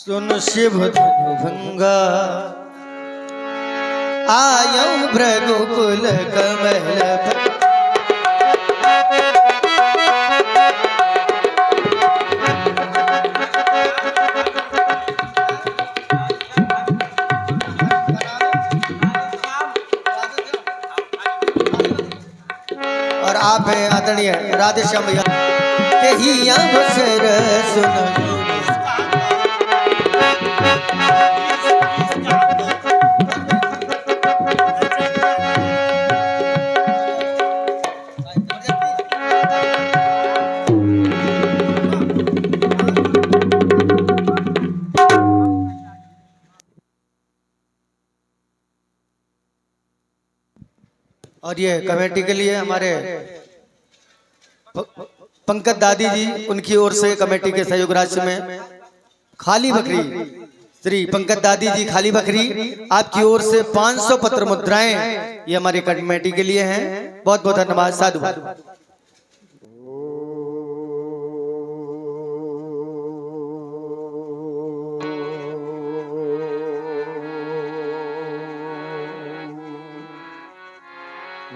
सुन शिव भंगा आयो भृगुकुल कमल और आप हैं आदरणीय राधेश्याम भैया के ही अवसर सुन। और ये कमेटी के लिए हमारे पंकज दादी जी, उनकी ओर से कमेटी के सहयोग राशि में खाली बकरी, श्री पंकज दादी जी खाली बकरी आपकी ओर से 500 पत्र मुद्राएं ये हमारी कमेटी के लिए हैं। बहुत बहुत धन्यवाद। साधु।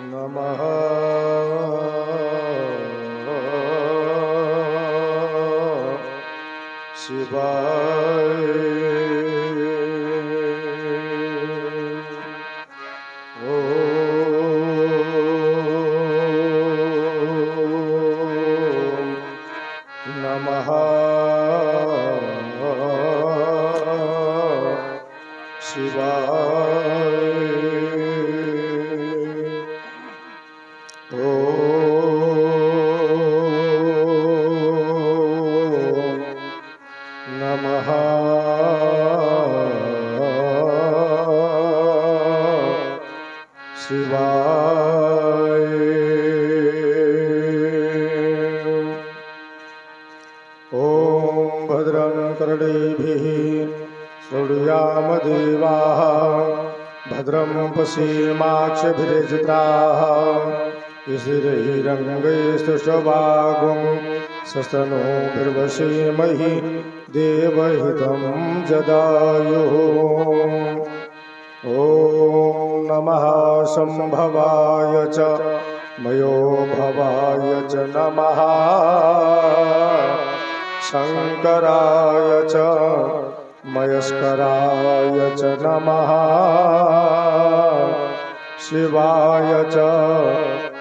नमः शिवाय। नमः शिवाय। नमः शिवाय। ॐ भद्रं कर्णेभिः शृणुयाम देवाः, भद्रं पश्येमाक्षभिर्यजत्राः, स्थिरैरङ्गैस्तुष्टुवागुं सस्तनूभिर्वसेमहि देवहितं जदायुः। ॐ नमः संभवाय च मयो भवाय च नमः, शङ्कराय च मयस्कराय च नमः, शिवाय च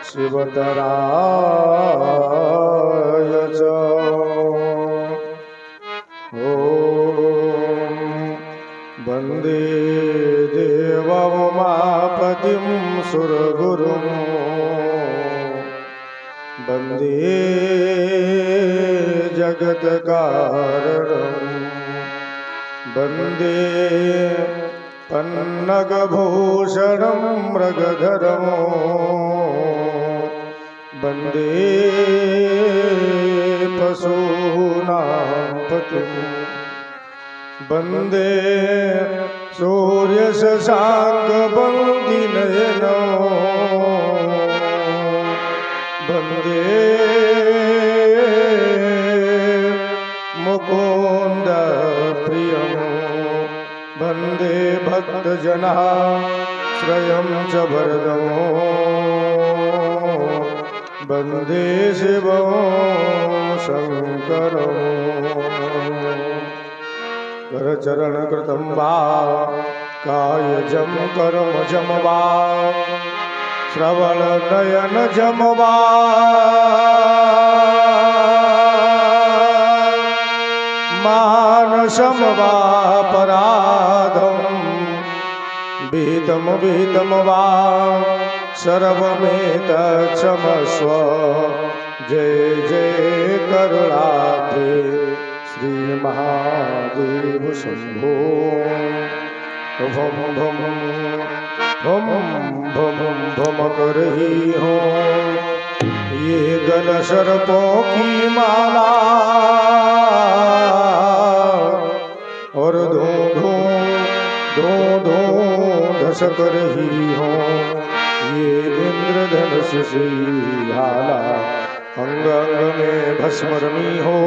शिवतराय च। ॐ वन्दे देवोमापतिं सुरगुरुं, वन्दे जगत्कारणं, वन्दे पन्नगभूषणं मृगधरं, वन्दे पशूनां पतिं, वन्दे सूर्यशशाङ्कवन्दिनयनं, वन्दे मुकुन्दप्रियं, वन्दे भक्तजनाश्रयं च वरदं, वन्दे शिवं शङ्करम्। करचरणकृतं वा कायजं कर्मजं वा, श्रवणनयनजं वा, मानसं वा पराधं, विहितं विहितं वा सर्वमेतत्क्षमस्व। जय जय करुणाब्धे श्री महादेव शंभो। भम भम भम भम भम कर ही हो ये गल सर्पों की माला, और धो धो धो धो धसक रही हो ये इंद्रधनुष से हाला, अंग अंग में भस्म रमी हो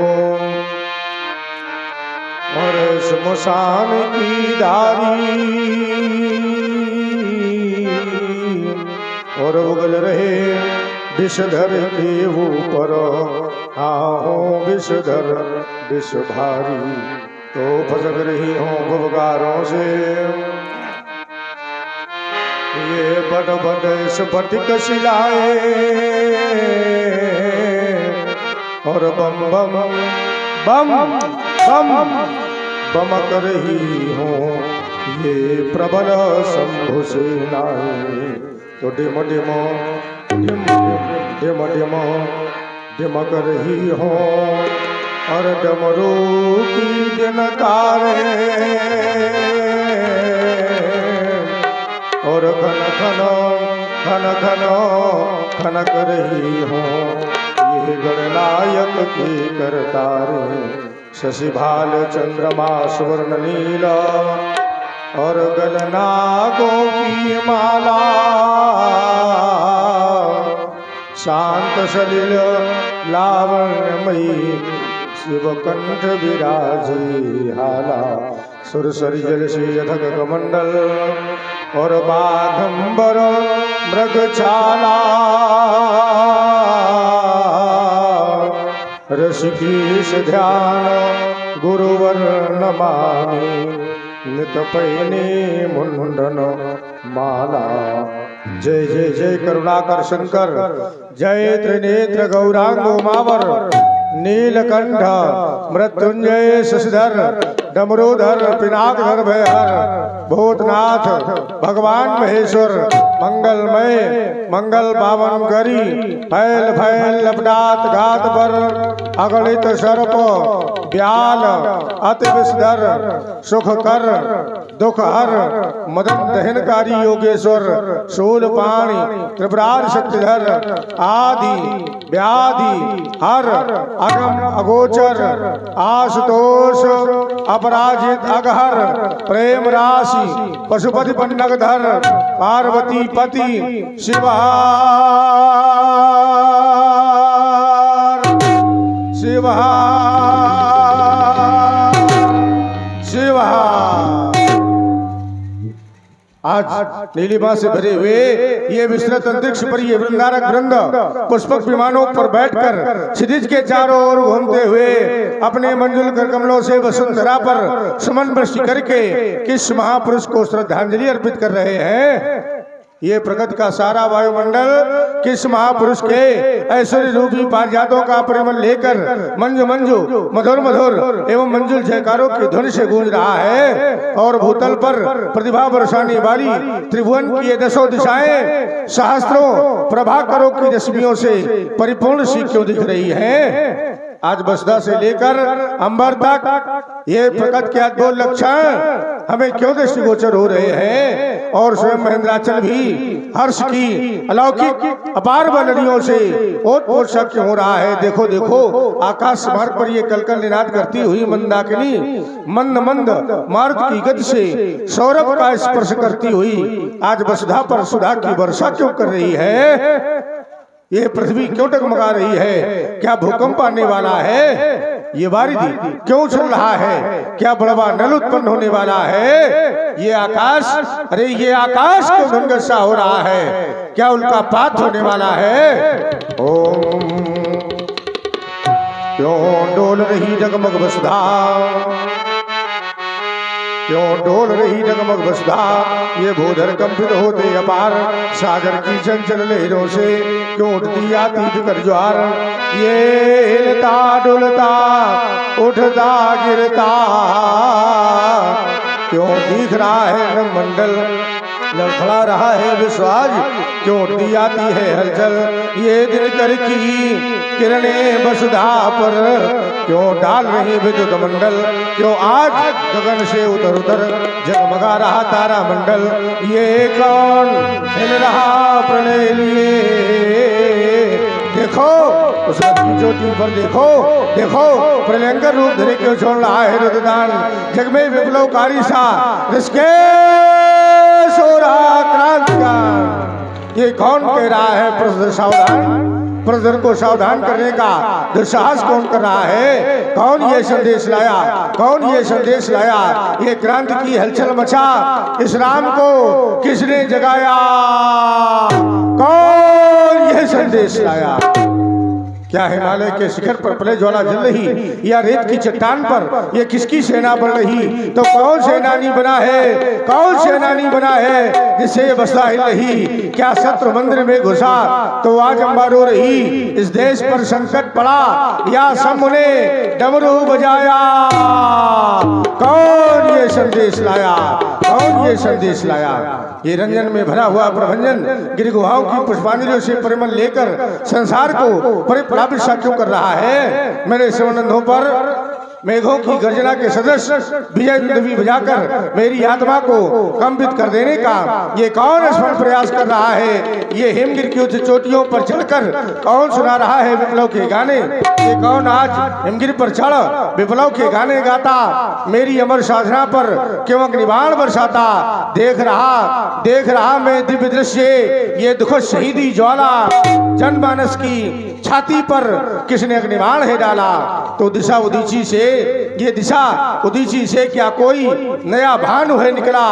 और श्मशान की धारी और उगल रहे विषधर के ऊपर आहो विषधर विष भारी तो फसक रही हूँ गुबगारों से ये बड़ बड़ स्फटिक शिलाए और बम बम बम बम बमक रही हूँ ये प्रबल शंभु सेनाएं तो डिम डिमो डिम डिम डिमो डिमक रही हूँ और डमरू की दिनकारे और घन घन घन घन खनक रही हूँ ये गणनायक की करतारे शशि भाल चंद्रमा स्वर्ण नीला और गलनागों की माला शांत सलिल लावण्यमयी शिवकंठ विराजी हाला सुरसरी जल से यथक कमंडल और बाघंबर मृगछाला ऋषिकेश ध्यान गुरुवर नमामि नित पैने मुंडन माला जय जय जय करुणाकर शंकर जय त्रिनेत्र गौरांग उमावर नीलकंठ मृत्युंजय शशिधर डमरूधर पिनाकधर भयहर भूतनाथ भगवान महेश्वर मंगलमय मंगल पावन करी फैल फैल लपटात घात पर अगणित सर्प ब्याल अति विषधर सुख कर दुख हर मदन दहनकारी योगेश्वर शूल पाणी त्रिपुरार शक्तिधर आदि व्याधि हर अगम अगोचर आशुतोष अपराजित अगहर प्रेम राशि पशुपति पन्नगधर पार्वती पति शिवा शिवा शिवा आज नीलिमा से भरे हुए ये विस्तृत अंतरिक्ष पर ये वृंदारक वृंद पुष्पक विमानों पर बैठकर क्षितिज के चारों ओर घूमते हुए अपने मंजुल कर कमलों से वसुंधरा पर सुमन वृष्टि करके किस महापुरुष को श्रद्धांजलि अर्पित कर रहे हैं। ये प्रगति का सारा वायुमंडल किस महापुरुष के ऐश्वर्य रूपी पारिजातों का परिमल लेकर मंजू मंजू मधुर मधुर एवं मंजुल जयकारों की ध्वनि से गूंज रहा है और भूतल पर प्रतिभा बरसाने वाली त्रिभुवन की ये दसों दिशाएं सहस्त्रों प्रभाकरों की रश्मियों से परिपूर्ण सी क्यों दिख रही है। आज बसदा से लेकर अंबर तक ये प्रकट के अद्भुत लक्षण हमें क्यों दृष्टिगोचर हो रहे हैं और स्वयं महेंद्राचल भी हर्ष की अलौकिक अपार बलरियों से ओतप्रोत क्यों हो रहा है। देखो देखो आकाश मार्ग पर ये कलकल निनाद करती हुई मंदाकिनी मंद मंद मारुत की गति से सौरभ का स्पर्श करती हुई आज वसुधा पर सुधा की वर्षा क्यों कर रही है। ये पृथ्वी क्यों टगमगा रही है। क्या भूकंप आने वाला है। ये वारिधि क्यों चल रहा है। क्या बड़वा नल उत्पन्न होने वाला है। ये आकाश अरे ये आकाश क्यों धनगसा हो रहा है। क्या उनका पात होने वाला है। ओम क्यों डोल रही जगमग वसुधा क्यों डोल रही जगमग वसुधा। ये भूधर कंपित होते अपार सागर की चंचल लहरों से क्यों उठती आती बिकर ज्वार। ये हिलता डुलता उठता गिरता क्यों दिख रहा है मंडल लड़खड़ा रहा है विश्वास क्यों उठती आती है हलचल। ये दिनकर की किरणें वसुधा पर क्यों डाल रही विद्युत मंडल। क्यों आज गगन से उतर उतर जगमगा रहा तारा मंडल। ये कौन हिल रहा प्रणय लिए। देखो उस ज्योति पर देखो देखो प्रलयंकर रूप धरे क्यों छोड़ रहा है रुद्रदान। जग में विप्लवकारी सा ऋषिकेश हो रहा क्रांतिकान। ये कौन कह रहा है प्रसिद्ध सावधान। प्रजर को सावधान करने का दुस्साहस कौन कर रहा है? कौन ये संदेश लाया? कौन ये संदेश लाया? ये क्रांति की हलचल मचा, इस राम को किसने जगाया? कौन ये संदेश लाया? क्या हिमालय के शिखर पर प्रलय ज्वाला जल रही, या रेत की चट्टान पर ये किसकी सेना बढ़ रही? तो कौन सेनानी बना है? कौन सेनानी बना है जिससे ये बस्ता हिल रही? क्या शत्रु मंदिर में घुसा तो आज अम्बा रो रही? इस देश पर संकट पड़ा या शंभु ने डमरू बजाया? कौन ये संदेश लाया? कौन ये संदेश लाया? ये रंजन में भरा हुआ प्रभंजन गिर गुहाओं की पुष्पांजलियों से परिमल लेकर संसार को परिप्लावित सा क्यों कर रहा है? मेरे शिवनंदों पर मेघों की गर्जना के सदस्य विजय दुंदुभी बजाकर मेरी आत्मा को कंपित कर देने का ये कौन असफल प्रयास कर रहा है? ये हिमगिर की उच्च चोटियों पर चढ़कर कौन सुना रहा है विप्लव के गाने? ये कौन आज हिमगिर पर चढ़ विप्लव के गाने गाता? मेरी अमर साधना पर क्यों अग्निबाण बरसाता? देख रहा मैं दिव्य दृश्य, ये दुख शहीदी ज्वाला, जनमानस की छाती पर किसने अग्निबाण है डाला? तो दिशा उदीची से, ये दिशा उदीची से क्या कोई नया भानु है निकला,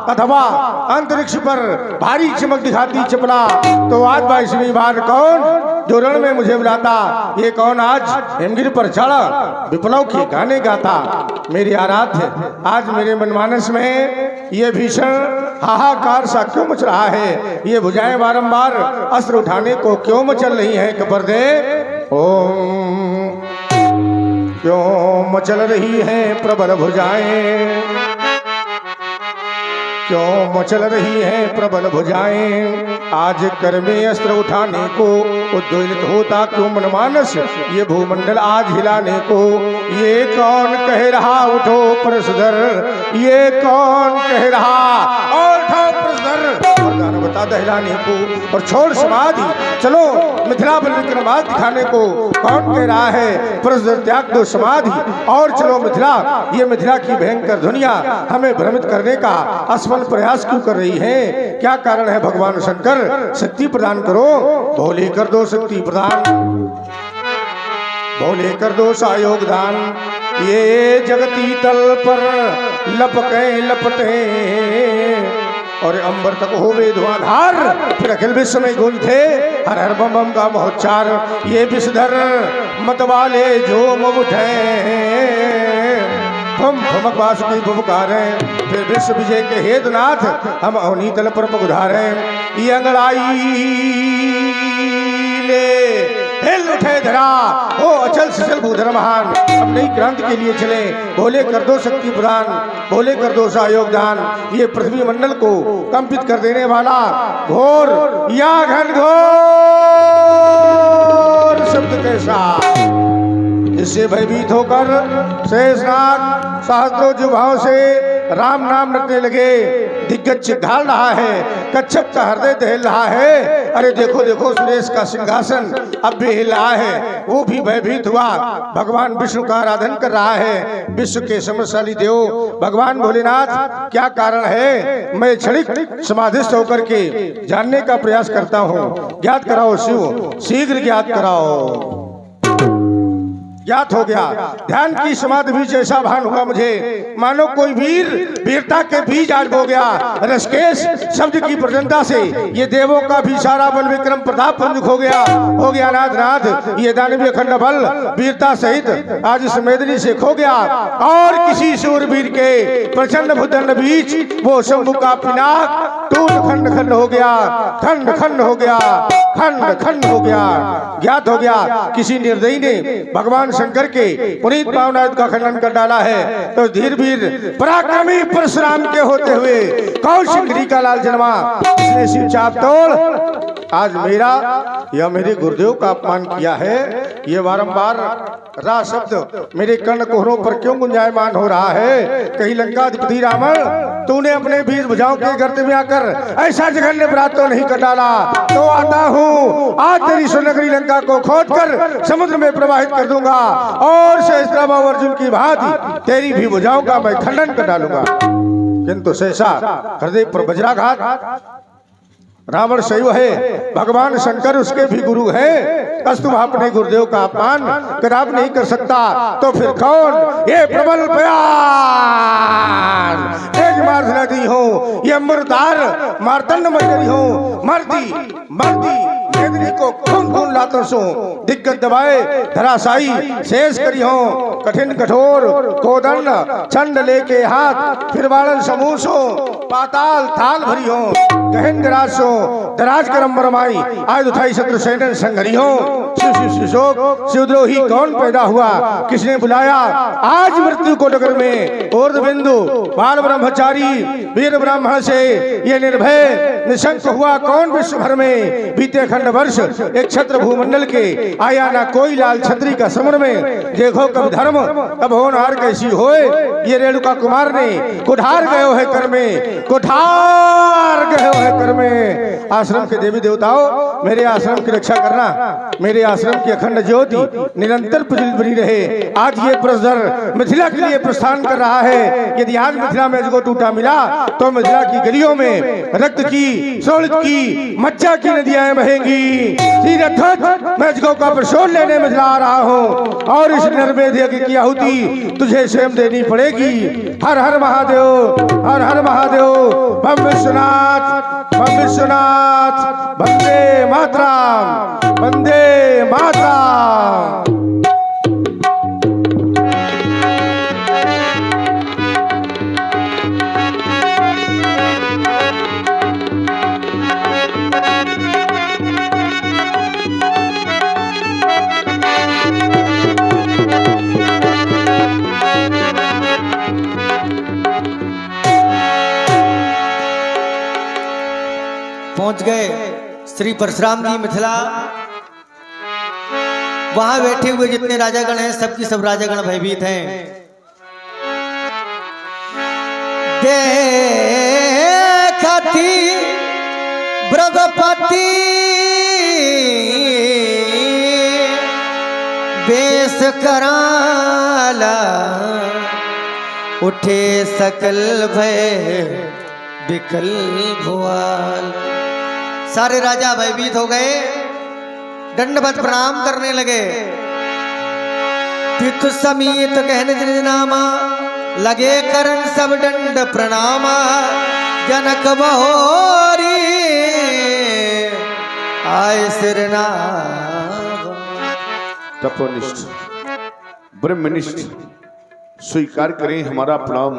अथवा अंतरिक्ष पर भारी चमक दिखाती चपला? तो आज 22वीं बार कौन जो रण में मुझे बुलाता? ये कौन आज हिमगिर पर चढ़ विप्लव के गाने गाता? मेरी आराध्य, आज मेरे मनमानस में ये भीषण हाहाकार सा क्यों मच रहा है? ये भुजाएं बारंबार अस्त्र उठाने को क्यों मचल रही हैं? कबर दे ओम, क्यों मचल रही हैं प्रबल भुजाएं? क्यों मचल रही हैं प्रबल भुजाएं? आज कर में अस्त्र उठाने को उद्वेलित होता क्यों मनमानस? ये भूमंडल आज हिलाने को ये कौन कह रहा उठो परसदर? ये कौन कह रहा और उठो परसदर? वरदान बता दहलाने को और छोड़ समाधि, चलो मिथिला बल विक्रमाद दिखाने को कौन कह रहा है? परसदर त्याग दो समाधि और चलो मिथिला। ये मिथिला की भयंकर दुनिया हमें भ्रमित करने का असफल प्रयास क्यों कर रही है? क्या कारण है? भगवान शंकर शक्ति प्रदान करो, भोले कर दो शक्ति प्रदान, भोले कर दो सा योगदान। ये जगती तल पर लपके लपटे और अंबर तक होवे धुआंधार, फिर अखिल विश्व में गूंजते हर हर बम बम का महोच्चार। ये विषधर मत वाले जो मुँह उठे हम भमक वासुकी फुफकारे, फिर विश्व विजय के हेतुनाथ हम अवनी तल पर पगुधारे। ये अंगड़ाई ले हिल उठे धरा, ओ अचल सचल भूधर महान, हम नई क्रांति के लिए चले। भोले कर दो शक्ति प्रदान, भोले कर दो सा योगदान। ये पृथ्वी मंडल को कंपित कर देने वाला घोर या घनघोर शब्द कैसा, इससे भयभीत होकर शेषनाग सहस्त्रों जुभाओं से राम नाम रटने लगे। दिग्गज ढाल रहा है, कच्छप का हृदय दहल रहा है। अरे देखो देखो सुरेश का सिंहासन अब भी हिल रहा है, वो भी भयभीत हुआ। भगवान विष्णु का आराधन कर रहा है। विश्व के समृद्धशाली देव भगवान भोलेनाथ, क्या कारण है? मैं क्षणिक समाधिस्थ होकर के जानने का प्रयास करता हूँ। ज्ञात कराओ शिव, शीघ्र ज्ञात कराओ। ज्ञात हो गया। ध्यान की समाधि भी जैसा भान हुआ मुझे, मानो कोई वीर वीरता के बीज आज बो गया। रसकेश शब्द की प्रसन्नता से ये देवों का भी सारा बल विक्रम प्रताप पंजुक हो गया नाथ नाथ। ये दानवीय खंड बल वीरता सहित आज इस मेदिनी से खो गया। और किसी सूरवीर के प्रचंड भुजंड बीच वो शंभु का पिनाक टूट खंड खंड हो गया, खंड खंड हो गया, खंड खंड हो गया। ज्ञात हो गया किसी निर्दयी ने भगवान शंकर के पुनीत पावनाथ का खंडन कर डाला है। तो धीर वीर पराक्रमी परशुराम के होते हुए कौशिक का लाल जन्मा, इसने शिव चाप तोड़ आज मेरा या मेरे गुरुदेव का अपमान किया है। ये बारंबार रा शब्द मेरे कर्ण कोहरों पर क्यों गुंजायमान हो रहा है? कहीं लंकाधिपति रावण, तूने अपने वीर भुजाओं के गर्त में आकर ऐसा जघन्य अपराध तो नहीं कर डाला? तो आता हूँ, आज तेरी सुनगरी लंका को खोदकर समुद्र में प्रवाहित कर दूंगा और सहस्त्राभाव अर्जुन की भांति तेरी भी भुजाओं का मैं खंडन कर डालूंगा। किंतु सहसा हृदय पर वज्राघात, रावण शैव है, भगवान शंकर उसके भी गुरु हैं। कस्तुभ अपने गुरुदेव का अपमान कदाप नहीं कर सकता, तो फिर कौन? ये प्रबल बयान तेज मार्दली हो, ये मुर्दार मार्तंड मंजरी हो, मर्दी मर्दी मेदनी को खून खून लातों सो दिग्गज दबाए धराशाई शेष करी हो। कठिन कठोर कोदंड छंड लेके हाथ फिर बालन समूह सो पाताल थाल भरी हो। गहन गिराज सो दराज करम बरमाई आयुध उठाई शत्रु सैन्य संघरी हो। शिव शिव शिशोक शिवद्रोही कौन पैदा हुआ, किसने बुलाया आज मृत्यु को डगर में? ऊर्ध बिंदु बाल ब्रह्मचारी वीर ब्राह्मण से ये निर्भय निशंक हुआ कौन विश्व भर में? बीते खंड वर्ष एक छत्र भूमंडल के आया ना कोई लाल छत्री का समर में। देखो कब धर्म कब होनहार कैसी होए, ये रेणुका कुमार ने कुठार गयो है कर में, कुठार गयो है कर में। आश्रम के देवी देवताओं मेरे आश्रम की रक्षा करना, मेरे आश्रम की अखंड ज्योति निरंतर प्रज्वलित बनी रहे। आज ये प्रसर मिथिला के लिए प्रस्थान कर रहा है। यदि आज मिथिला में इसको टूटा मिला तो मिथिला की गलियों में रक्त की शोणित की मज्जा की नदियां बहेंगी। मैं इसको का प्रशोध लेने मिथिला आ रहा हूँ और इस निर्वेद यज्ञ की आहुति तुझे स्वयं देनी पड़ेगी। हर हर महादेव, हर हर महादेव। बम विश्वनाथ, बम विश्वनाथ। वंदे मातरम, वंदे मातरम। पहुंच गए श्री परशुराम जी मिथिला। वहां बैठे हुए जितने राजागण हैं सबकी सब राजागण भयभीत हैं। देखती ब्रजपति बेस कराला, उठे सकल भय विकल भुआल। सारे राजा भयभीत हो गए, दंडवत प्रणाम करने लगे। पितु समीत कहने नामा, लगे करन सब दंड प्रणामा। जनक बहोरी आय सिरनाम। तपोनिष्ठ ब्रह्मनिष्ठ स्वीकार करें हमारा प्रणाम।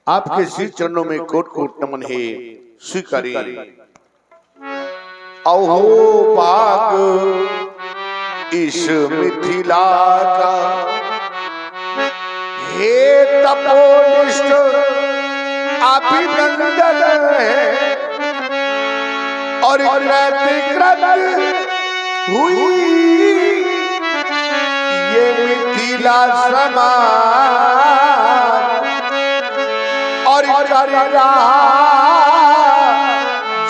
आपके श्री चरणों में कोट कोट नमन है, स्वीकारें। अहो पाक इस मिथिला का, हे तपोनिष्ठ अभिनंदन है। और कृत हुई ये मिथिला समाज, और करिया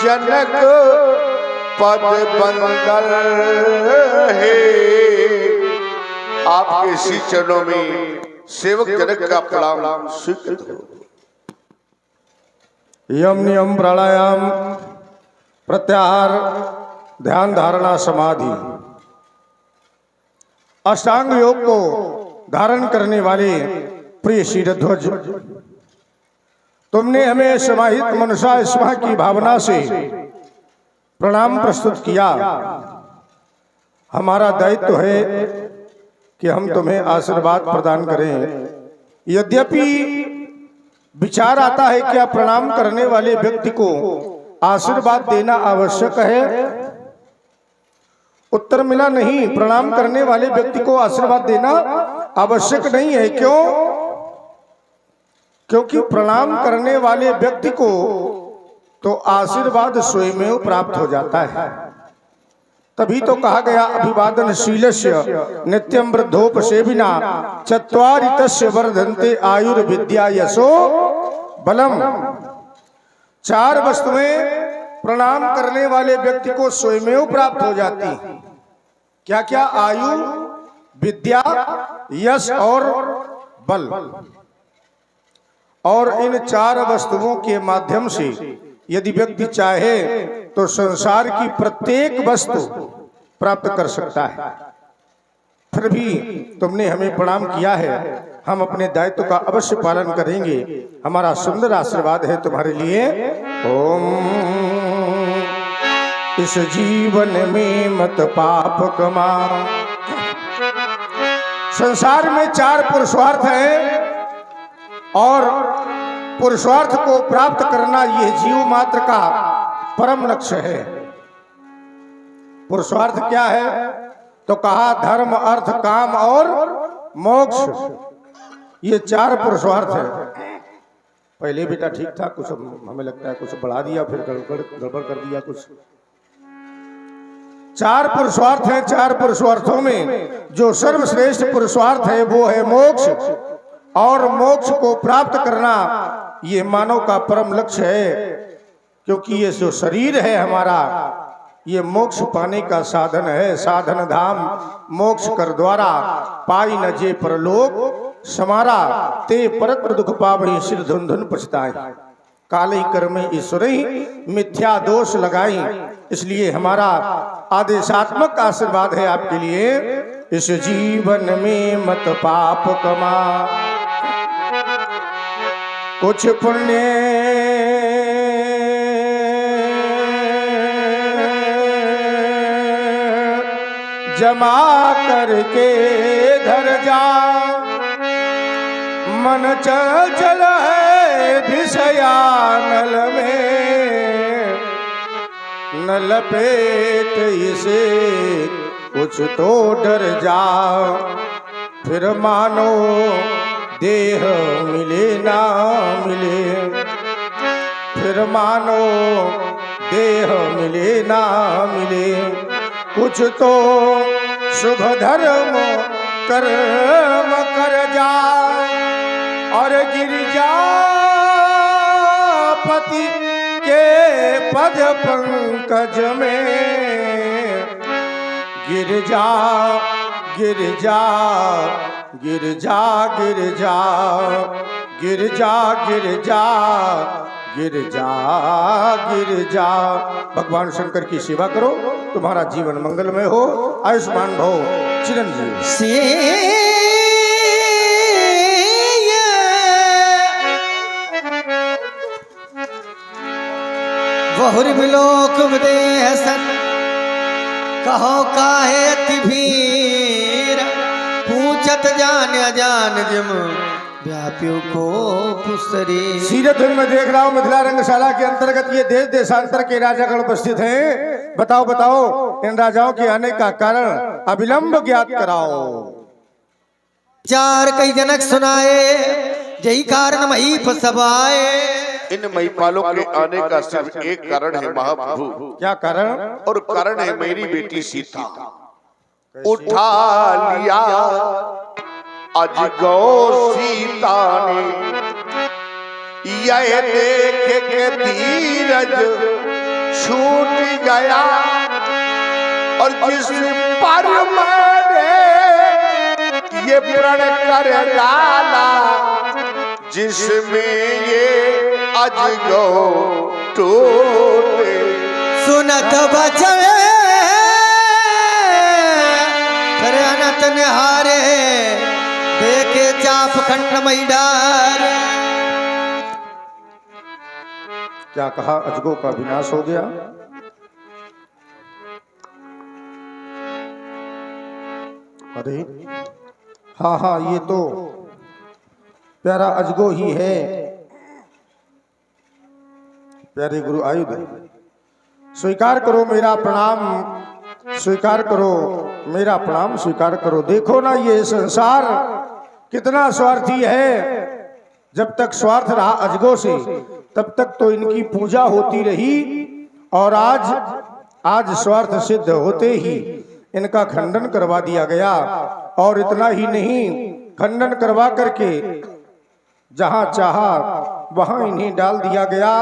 जनक पद बंदल है। आपके श्री चरणों में सेवक जनक का प्रणाम स्वीकृत हो। यम नियम प्राणायाम प्रत्याहार ध्यान धारणा समाधि अष्टांग योग को धारण करने वाले प्रिय शीरध्वज, तुमने हमें समाहित मनसा स्मः की भावना से प्रणाम प्रस्तुत किया। हमारा दायित्व है कि हम तुम्हें आशीर्वाद प्रदान करें। यद्यपि विचार आता है क्या प्रणाम करने वाले व्यक्ति को आशीर्वाद देना आवश्यक है? उत्तर मिला नहीं, प्रणाम करने वाले व्यक्ति को आशीर्वाद देना आवश्यक नहीं है। क्यों? क्योंकि प्रणाम करने वाले व्यक्ति को तो आशीर्वाद स्वयं प्राप्त हो जाता है। तभी तो कहा गया अभिवादनशीलस्य नित्यं वृद्धोपसेविना चत्वारि तस्य वर्धन्ते आयुर्विद्या यशो बलम। चार वस्तुएं प्रणाम करने वाले व्यक्ति को स्वयं प्राप्त हो जाती। क्या क्या? आयु, विद्या, यश और बल। और इन चार वस्तुओं के माध्यम से यदि व्यक्ति चाहे तो संसार की प्रत्येक वस्तु प्राप्त कर सकता है। फिर भी तुमने हमें प्रणाम किया है, हम अपने दायित्व का अवश्य पालन करेंगे। हमारा सुंदर आशीर्वाद है तुम्हारे लिए। ओम इस जीवन में मत पाप कमा। संसार में 4 पुरुषार्थ हैं और पुरुषार्थ को प्राप्त करना यह जीव मात्र का परम लक्ष्य है। पुरुषार्थ क्या है? तो कहा धर्म, अर्थ, काम और मोक्ष, ये 4 पुरुषार्थ है। पहले बेटा ठीक था, कुछ हमें लगता है कुछ बढ़ा दिया, फिर गड़बड़ कर दिया कुछ। 4 पुरुषार्थ हैं। 4 पुरुषार्थों में जो सर्वश्रेष्ठ पुरुषार्थ है वो है मोक्ष, और मोक्ष को प्राप्त करना ये मानव का परम लक्ष्य है, क्योंकि ये जो शरीर है हमारा, ये मोक्ष पाने का साधन है। साधन धाम मोक्ष कर द्वारा पाई न जे परलोक, समारा ते परत्र दुख पावहि सिर धुन धुन पछताई। काले कर्म ईश्वरी मिथ्या दोष लगाई। इसलिए हमारा आदेशात्मक आशीर्वाद है आपके लिए, इस जीवन में मत पाप कमा। कुछ पुण्य जमा करके धर जा, मन चंचल है विषयानल में, न लपेट इसे कुछ तो डर जा, फिर मानो देह मिले ना मिले, फिर मानो देह मिले ना मिले। कुछ तो शुभ धर्म कर्म कर जा, और गिरजा पति के पद पंकज में गिर जा, गिर जा, गिर जा, गिर जा, गिर जा, गिर जा, गिर जा, गिर जा। भगवान शंकर की सेवा करो, तुम्हारा जीवन मंगलमय हो। आयुष्मान भव चिरंजीव। बहुरी बिलोक विदेह सन, कहो काहे अति भीर, पूछत जान अजान जिम व्याप्यो को पुसरी। सीरत में देख रहा हूँ मिथिला रंगशाला के अंतर्गत ये देश देशांतर के राजागण उपस्थित हैं। बताओ बताओ, इन राजाओं के आने का कारण अविलंब ज्ञात कराओ। 4 कई जनक सुनाए, यही कारण महीप सब आए। इन महिपालों के आने का सिर्फ एक कारण है महाप्रभु। क्या कारण? और कारण है मेरी बेटी सीता। उठा लिया आज गौ सीता ने, यह देख के धीरज छूट गया, और जिस पर मैंने ये प्रण कर डाला, जिसमें ये आज गौ टोले। सुनत बचवे फिर अनत निहारे, देखे चाप खंड मई डार। क्या कहा? अजगो का विनाश हो गया। अरे हाँ हाँ, ये तो प्यारा अजगो ही है। प्यारे गुरु आयुध, स्वीकार करो मेरा प्रणाम, स्वीकार करो मेरा प्रणाम, स्वीकार करो। देखो ना ये संसार कितना स्वार्थी है। जब तक स्वार्थ रहा अजगो से, तब तक तो इनकी पूजा होती रही, और आज स्वार्थ सिद्ध होते ही इनका खंडन करवा दिया गया। और इतना ही नहीं, खंडन करवा करके जहां चाहा वहां इन्हें डाल दिया गया,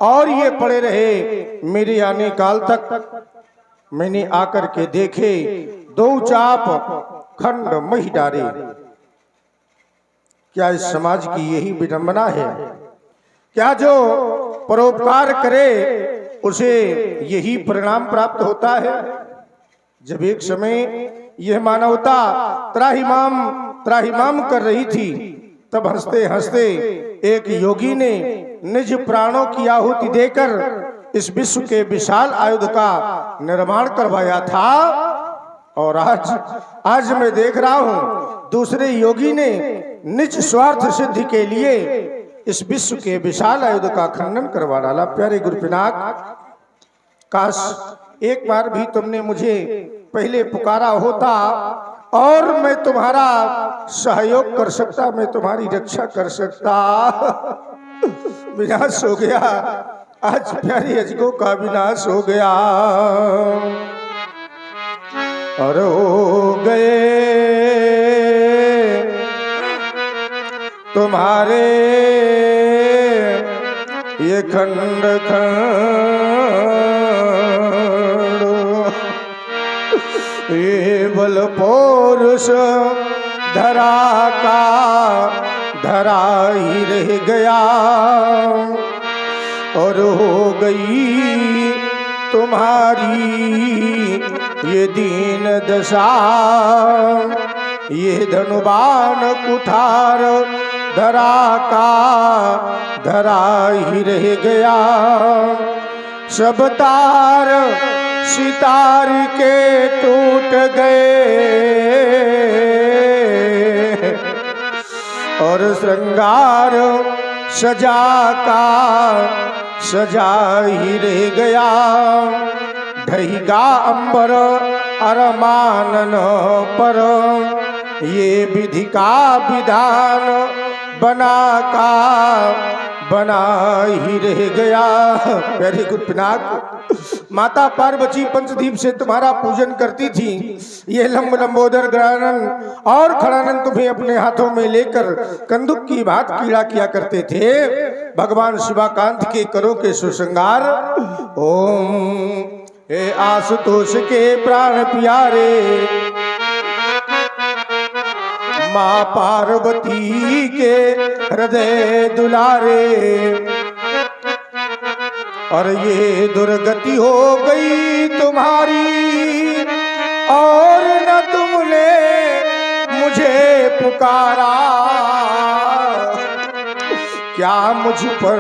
और ये पड़े रहे। मेरे आने काल तक मैंने आकर के देखे, 2 चाप खंड मही डारे। क्या इस समाज की यही विडंबना है? क्या जो परोपकार करे उसे यही परिणाम प्राप्त होता है। जब एक समय यह मानवता त्राहिमाम कर रही थी, तब हंसते हंसते एक योगी ने निज प्राणों की आहुति देकर इस विश्व के विशाल आयुध का निर्माण करवाया था। और आज मैं देख रहा हूं दूसरे योगी ने निज स्वार्थ सिद्धि के लिए इस विश्व के विशाल आयुध का खंडन करवा डाला। प्यारे गुरुपिनाक, काश एक बार भी तुमने मुझे पहले पुकारा होता और मैं तुम्हारा सहयोग कर सकता, मैं तुम्हारी रक्षा कर सकता। विनाश हो गया, आज प्यारे अजगों का विनाश हो गया। और हो गए तुम्हारे ये खंड ये बल पौरुष धरा का धरा ही रह गया। और हो गई तुम्हारी ये दीन दशा, ये धनुबान कुठार धरा का धरा ही रह गया। सब तार सितार के टूट गए और श्रृंगार सजा का सजा ही रह गया। ढहिगा अंबर अरमानन पर ये विधि का विधान बना का बना ही रह गया। प्यारे गुरुपिनाक, माता पार्वती पंचदीप से तुम्हारा पूजन करती थी। ये लंबोदर गणानन और खड़ानन तुम्हें अपने हाथों में लेकर कंदुक की भांति कीड़ा किया करते थे। भगवान शिवाकांत के करो के सुश्रृंगार। ओम हे आशुतोष के प्राण प्यारे, माँ पार्वती के हृदय दुलारे। और ये दुर्गति हो गई तुम्हारी और न तुमने मुझे पुकारा। क्या मुझ पर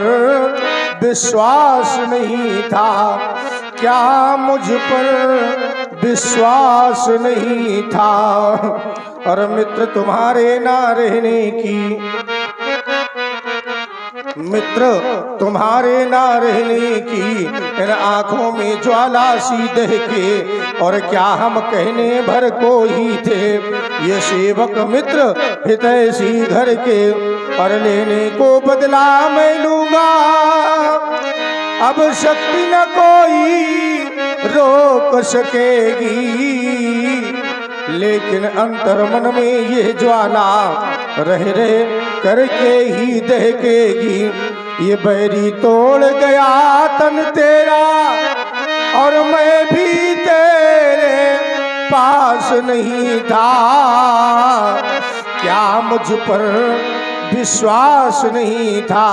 विश्वास नहीं था, क्या मुझ पर विश्वास नहीं था। और मित्र तुम्हारे ना रहने की, मित्र तुम्हारे ना रहने की इन आंखों में ज्वाला सी दहके। और क्या हम कहने भर को ही थे, ये सेवक मित्र हृदय सी घर के। और लेने को बदला मैं लूंगा, अब शक्ति न कोई रोक सकेगी। लेकिन अंतर मन में ये ज्वाला रह करके ही दहकेगी। ये बैरी तोड़ गया तन तेरा और मैं भी तेरे पास नहीं था। क्या मुझ पर विश्वास नहीं था,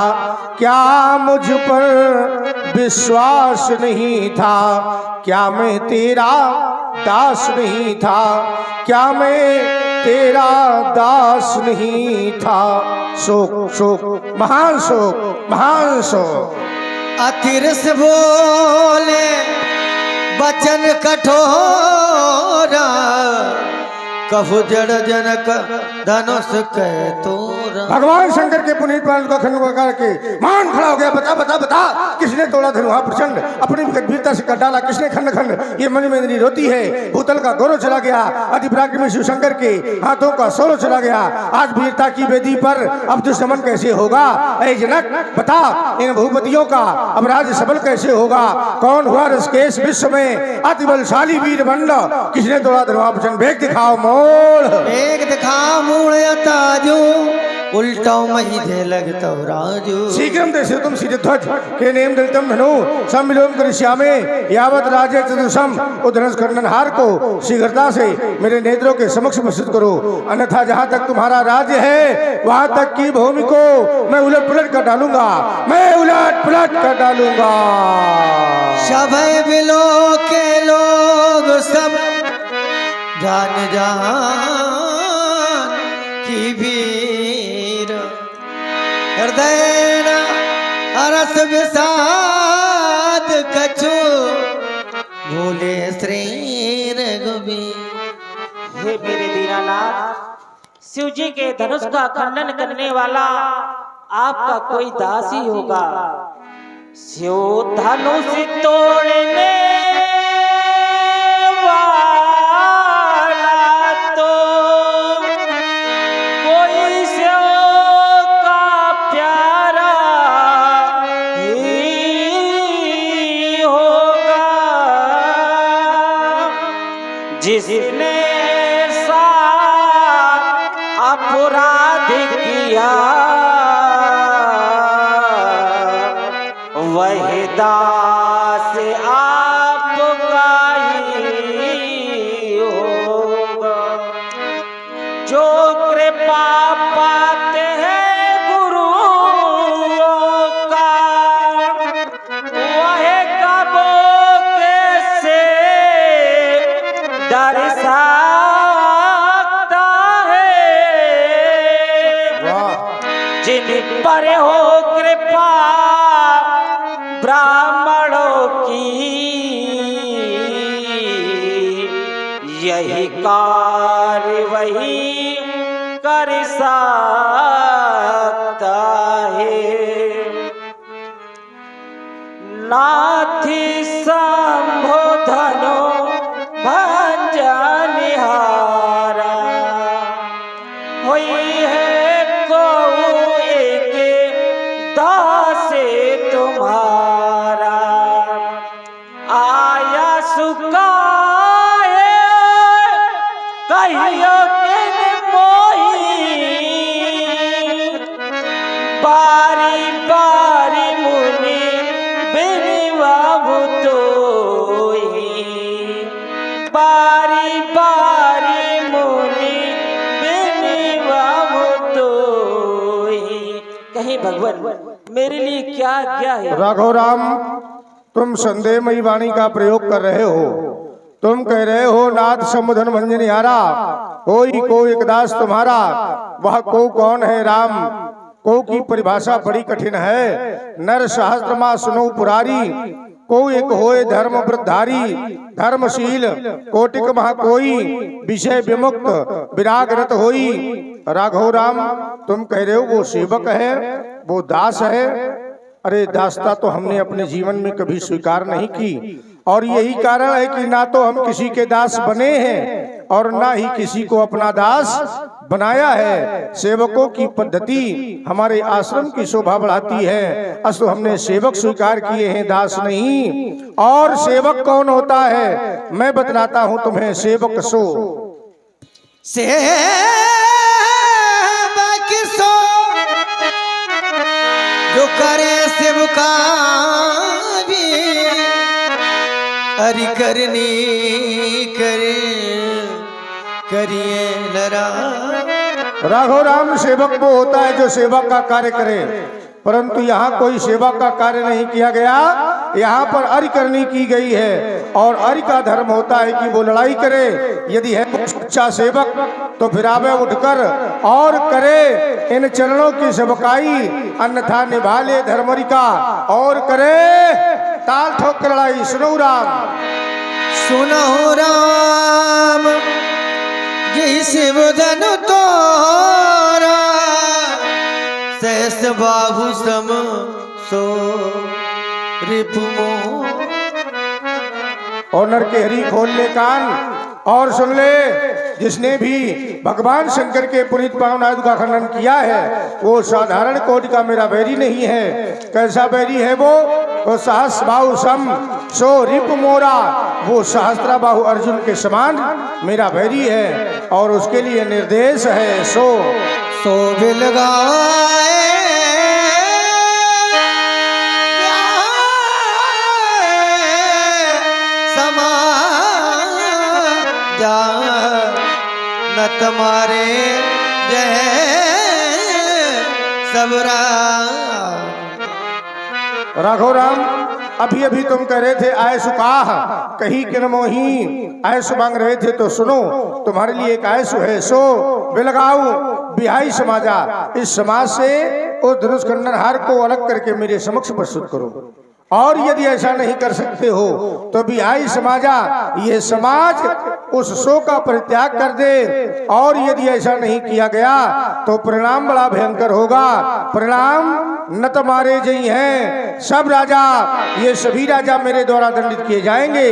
क्या मुझ पर विश्वास नहीं था। क्या मैं तेरा दास नहीं था, क्या मैं तेरा दास नहीं था। शोक शोक महान शोक महान शोक। अतिर से बोले बचन कठोरा, कहु जड़ जनक धनुष कह तोरा। भगवान शंकर के पुनीत प्राण का खंड करके मान खड़ा हो गया। बता बता बता, किसने तोड़ा धनुहा प्रचंड, अपनी वीरता से काट डाला किसने खंड खंड। ये मणि मेंद्री रोती है, भूतल का गौरव चला गया। अति पराक्रमी शिव शंकर के हाथों का सौरव चला गया। आज वीरता की वेदी पर अब दुश्मन कैसे होगा। ऐ जनक बता, इन भूपतियों का अब राज्य सबल कैसे होगा। कौन हुआ ऋषिकेश विश्व में अति बलशाली वीर बंड, किसने तोड़ा धनुहा प्रचंड। वेग दिखाओ मोड़, वेग दिखाओ मूल ताजू, उल्टाओ मही दे लगता राजू शीघ्रम देशेतुम सिद्धध्वज के नेम दलितम धनु सम्मिलोम करिष्यामे यावत राजे चतुर्षम उधरस खंडनहार को शीघ्रता से मेरे नेत्रों के समक्ष प्रस्तुत करो, अन्यथा जहाँ तक तुम्हारा राज्य है वहाँ तक की भूमि को मैं उलट पुलट कर डालूंगा, मैं उलट पुलट कर डालूंगा। सभय बिलो के लोग सब जान जान की वीर हृदय हरस विषाद कछु भूले श्री रघुबीर। हे मेरे दीनानाथ, शिव जी के धनुष का खंडन करने वाला आपका कोई दास ही होगा। शिव धनुष तोड़ने वाला तो कोई शिव का प्यारा ही होगा, जिसने अपराध किया वह दास आपका ही होगा। जो कृपा पाते हैं गुरुओं का वह कबो कैसे डर जिन पर हो कृपा ब्राह्मणों की, यही कार्य वही कर सकता है। नाथी संबोधनो भंजनिहारा होई है तुम्हारा आया सुखाए कहियो के मोही, बारी बारी मुनि बिनवाबु तोही, बारी बारी मुनि बिनवाबु तोही। कहीं भगवान मेरे लिए क्या क्या है? राघव राम, तुम संदेहमयी वाणी का प्रयोग कर रहे हो। तुम कह रहे हो नाथ संबोधन भंजनिहारा, को एक दास तुम्हारा। वह को कौन है राम? को की परिभाषा बड़ी कठिन है। नर सहस्त्रमा सुनो पुरारी, को एक होए धर्म वृद्धारी, धर्मशील कोटिक महा कोई, विषय विमुक्त विरागरत होई। राघव राम, तुम कह रहे हो वो सेवक है, वो दास है। अरे दासता तो हमने अपने जीवन में कभी स्वीकार नहीं की, और यही कारण है कि ना तो हम किसी के दास बने हैं और ना ही किसी को अपना दास बनाया है। सेवकों की पद्धति हमारे आश्रम की शोभा बढ़ाती है, अस्तु हमने सेवक स्वीकार किए हैं, दास नहीं। और सेवक कौन होता है मैं बतलाता हूं तुम्हें। सेवक सो जो करे सेवका हरि करनी करे करिए लरा। राघव राम, सेवक वो होता है जो सेवा का कार्य करे, परंतु यहाँ कोई सेवा का कार्य नहीं किया गया। यहाँ पर अर्घ करनी की गई है, और अर्घ का धर्म होता है कि वो लड़ाई करे। यदि है सच्चा सेवक तो फिर आवे उठकर और करे इन चरणों की सेवकाई, अन्यथा निभा ले धर्मरी का और करे ताल ठोक लड़ाई। सुनो राम, सुनो राम, जय शिव धनु तोरा, सहस बाहु सम सो रिपुमो। और नर के हरि खोल ले कान और सुन ले, जिसने भी भगवान शंकर के पुनीत पावन आयुध का खंडन किया है वो साधारण कोटि का मेरा बैरी नहीं है। कैसा बैरी है वो सहस बाहु सम सो रिप मोरा, वो सहस्त्रा बाहु अर्जुन के समान मेरा बैरी है, और उसके लिए निर्देश है। सो शोभिल गाए समा जा न तुम्हारे जय सबरा। राघव राम, अभी अभी तुम कह रहे थे आयस काह कहीं किन मोही, आयस मांग रहे थे तो सुनो, तुम्हारे लिए एक आयस है सो बिलगाऊ बिहाई समाजा। इस समाज से उस धनुष खंडन हार को अलग करके मेरे समक्ष प्रस्तुत करो, और यदि ऐसा नहीं कर सकते हो तो बिहाई समाजा ये समाज उस शो का परित्याग कर दे, और यदि ऐसा नहीं किया गया तो परिणाम बड़ा भयंकर होगा। परिणाम न तो मारे जई हैं सब राजा, ये सभी राजा मेरे द्वारा दंडित किए जाएंगे,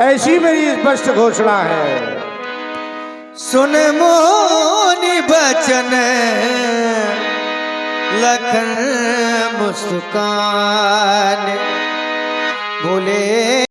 ऐसी मेरी स्पष्ट घोषणा है। सुन मोनि बचन लखन मुस्कान बोले